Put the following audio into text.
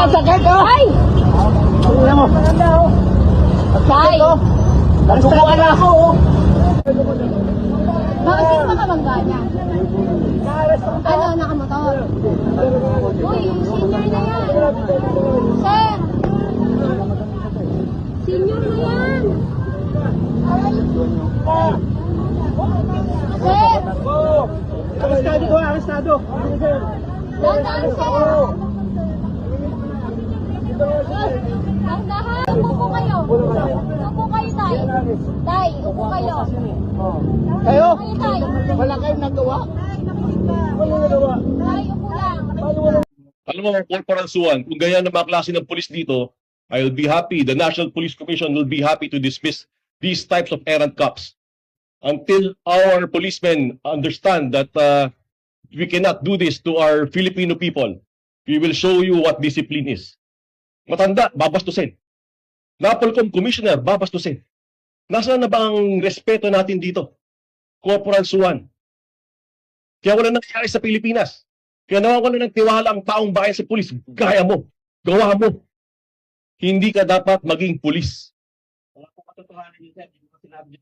sakit ko! Tay! Tingnan mo. Tay! Nagsubukan na ako, oh. Bakit sino ba kabangga niya? Ano, nakamotor? Uy, senior na yan! Sir! Senior na yan! Sir! Arestado ko, arestado. Dandaan, sir! Dandahan! Upo po kayo! Upo kayo, Tay! Tay, upo kayo! Kayo? Upo kayo, Tay! Wala kayong nagawa? Wala nagawa. Tay, upo lang! Alam mo, Corporal Suwan, kung ganyan na mga klase ng pulis dito, I'll be happy, the National Police Commission will be happy to dismiss these types of errant cops until our policemen understand that we cannot do this to our Filipino people. We will show you what discipline is. Matanda, babastusin. Napolcom Commissioner, babastusin. Nasaan na ba ang respeto natin dito? Corporal Suwan. Kaya wala nangyayari sa Pilipinas. Kaya nawawala ng tiwala ang taong bayan sa pulis. Gaya mo. Gawa mo. Hindi ka dapat maging pulis. Wala po katotohanan yun, sir. Hindi ko sinabi